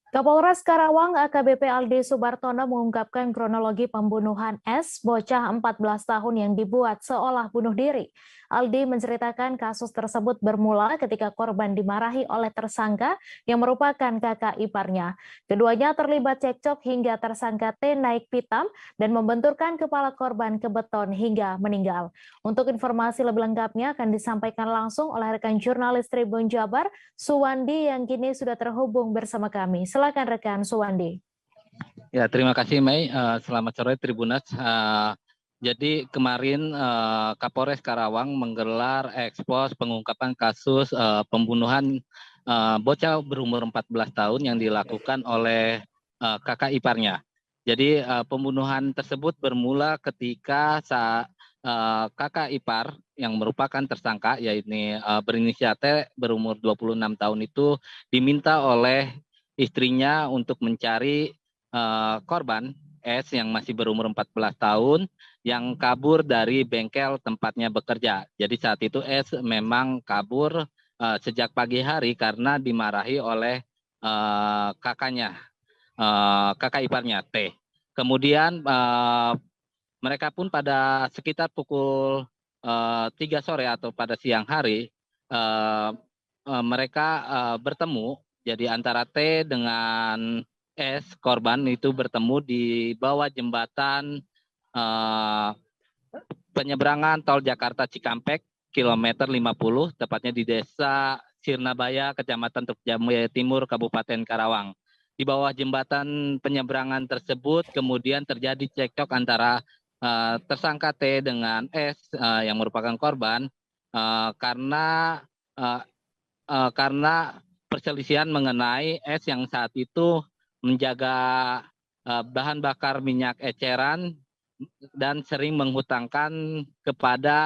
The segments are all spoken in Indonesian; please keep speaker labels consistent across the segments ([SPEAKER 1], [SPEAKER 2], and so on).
[SPEAKER 1] Kapolres Karawang AKBP Aldi Subartono mengungkapkan kronologi pembunuhan S, bocah 14 tahun yang dibuat seolah bunuh diri. Aldi menceritakan kasus tersebut bermula ketika korban dimarahi oleh tersangka yang merupakan kakak iparnya. Keduanya terlibat cekcok hingga tersangka T naik pitam dan membenturkan kepala korban ke beton hingga meninggal. Untuk informasi lebih lengkapnya akan disampaikan langsung oleh rekan jurnalis Tribun Jabar, Suwandi yang kini sudah terhubung bersama kami. Silakan rekan Suwandi.
[SPEAKER 2] Ya, terima kasih Mei. Selamat sore Tribunas. Jadi kemarin Kapolres Karawang menggelar ekspos pengungkapan kasus pembunuhan bocah berumur 14 tahun yang dilakukan oleh kakak iparnya. Jadi pembunuhan tersebut bermula ketika kakak ipar yang merupakan tersangka, yaitu berinisial T berumur 26 tahun itu diminta oleh istrinya untuk mencari korban S yang masih berumur 14 tahun yang kabur dari bengkel tempatnya bekerja. Jadi saat itu S memang kabur sejak pagi hari karena dimarahi oleh kakak iparnya T. Kemudian mereka pun pada sekitar pukul 3 sore atau pada siang hari mereka bertemu. Jadi antara T dengan S korban itu bertemu di bawah jembatan penyeberangan tol Jakarta Cikampek kilometer 50, tepatnya di Desa Sirnabaya, Kecamatan Teluk Jambu Timur, Kabupaten Karawang. Di bawah jembatan penyeberangan tersebut kemudian terjadi cekcok antara tersangka T dengan S yang merupakan korban karena perselisihan mengenai S yang saat itu menjaga bahan bakar minyak eceran dan sering menghutangkan kepada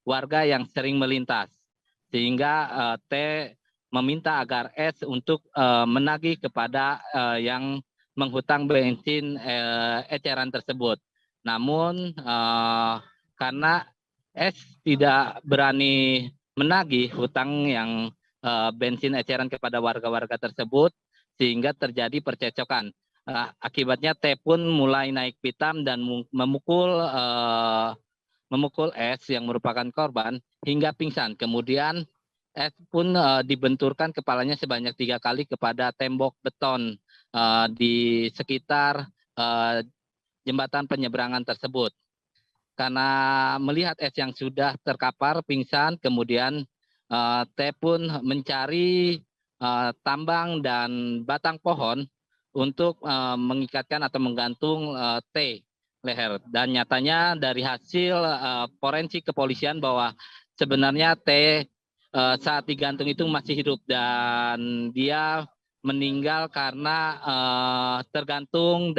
[SPEAKER 2] warga yang sering melintas. Sehingga T meminta agar S untuk menagih kepada yang menghutang bensin eceran tersebut. Namun karena S tidak berani menagih hutang yang bensin eceran kepada warga-warga tersebut, sehingga terjadi percecokan. Akibatnya T pun mulai naik pitam dan memukul S yang merupakan korban hingga pingsan. Kemudian S pun dibenturkan kepalanya sebanyak 3 kali kepada tembok beton di sekitar jembatan penyeberangan tersebut. Karena melihat S yang sudah terkapar pingsan, kemudian T pun mencari tambang dan batang pohon untuk mengikatkan atau menggantung T leher. Dan nyatanya dari hasil forensik kepolisian bahwa sebenarnya T saat digantung itu masih hidup dan dia meninggal karena tergantung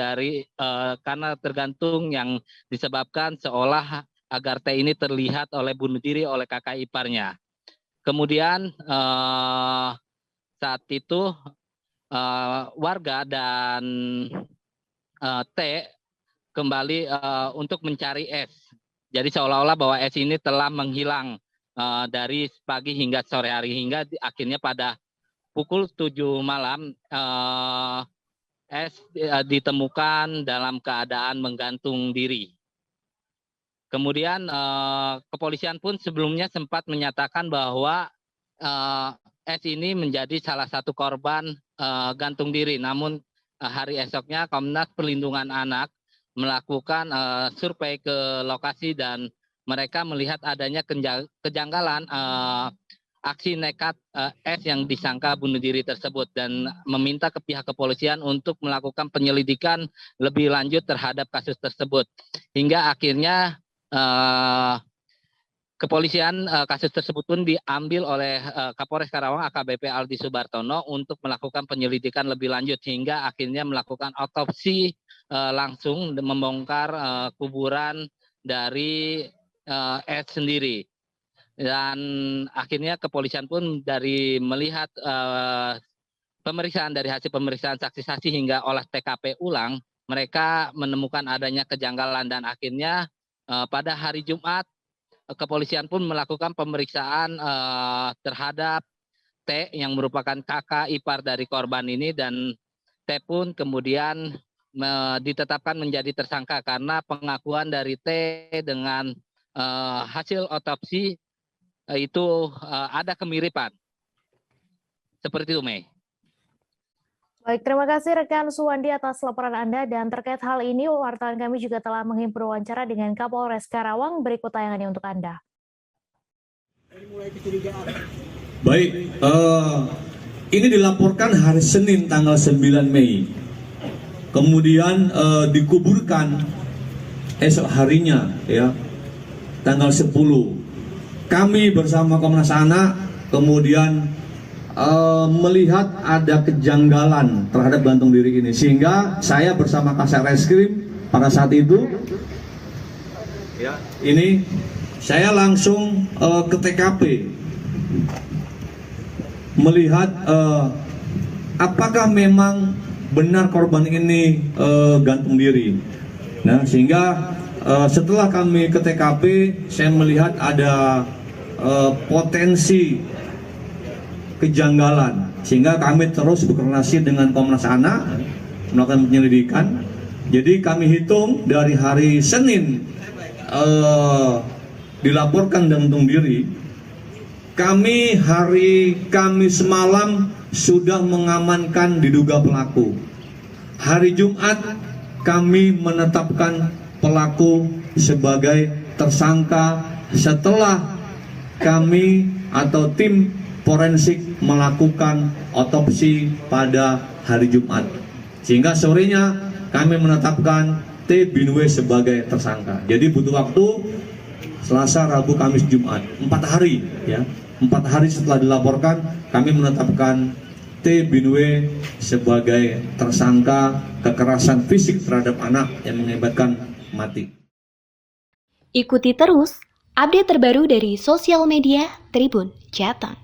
[SPEAKER 2] yang disebabkan seolah agar T ini terlihat oleh bunuh diri oleh kakak iparnya. Kemudian saat itu warga dan T kembali untuk mencari S. Jadi seolah-olah bahwa S ini telah menghilang dari pagi hingga sore hari, hingga akhirnya pada pukul 7 malam S ditemukan dalam keadaan menggantung diri. Kemudian kepolisian pun sebelumnya sempat menyatakan bahwa S ini menjadi salah satu korban gantung diri. Namun hari esoknya Komnas Perlindungan Anak melakukan survei ke lokasi dan mereka melihat adanya kejanggalan aksi nekat S yang disangka bunuh diri tersebut dan meminta ke pihak kepolisian untuk melakukan penyelidikan lebih lanjut terhadap kasus tersebut. Hingga akhirnya kepolisian kasus tersebut pun diambil oleh Kapolres Karawang AKBP Aldi Subartono untuk melakukan penyelidikan lebih lanjut hingga akhirnya melakukan otopsi langsung membongkar kuburan dari S sendiri. Dan akhirnya kepolisian pun dari melihat dari hasil pemeriksaan saksi-saksi hingga olah TKP ulang, mereka menemukan adanya kejanggalan dan akhirnya pada hari Jumat kepolisian pun melakukan pemeriksaan terhadap T yang merupakan kakak ipar dari korban ini dan T pun kemudian ditetapkan menjadi tersangka karena pengakuan dari T dengan hasil otopsi itu ada kemiripan. Seperti itu, Mei.
[SPEAKER 1] Baik, terima kasih rekan Suwandi atas laporan Anda, dan terkait hal ini wartawan kami juga telah menghimpun wawancara dengan Kapolres Karawang. Berikut tayangannya untuk Anda.
[SPEAKER 3] Baik, ini dilaporkan hari Senin tanggal 9 Mei. Kemudian dikuburkan esok harinya, ya, tanggal 10. Kami bersama Komnas Anak kemudian melihat ada kejanggalan terhadap gantung diri ini, sehingga saya bersama Kasat Reskrim pada saat itu, ya, ini saya langsung ke TKP melihat apakah memang benar korban ini gantung diri. Nah, sehingga setelah kami ke TKP, saya melihat ada potensi kejanggalan, sehingga kami terus berkoordinasi dengan Komnas Anak melakukan penyelidikan. Jadi kami hitung dari hari Senin dilaporkan gantung diri, kami hari Kamis malam sudah mengamankan diduga pelaku. Hari Jumat kami menetapkan pelaku sebagai tersangka setelah kami atau tim forensik melakukan otopsi pada hari Jumat, sehingga sorenya kami menetapkan T Binwe sebagai tersangka. Jadi butuh waktu Selasa, Rabu, Kamis, Jumat, 4 hari, ya. 4 hari setelah dilaporkan kami menetapkan T Binwe sebagai tersangka kekerasan fisik terhadap anak yang mengakibatkan mati.
[SPEAKER 4] Ikuti terus update terbaru dari sosial media Tribun Jateng.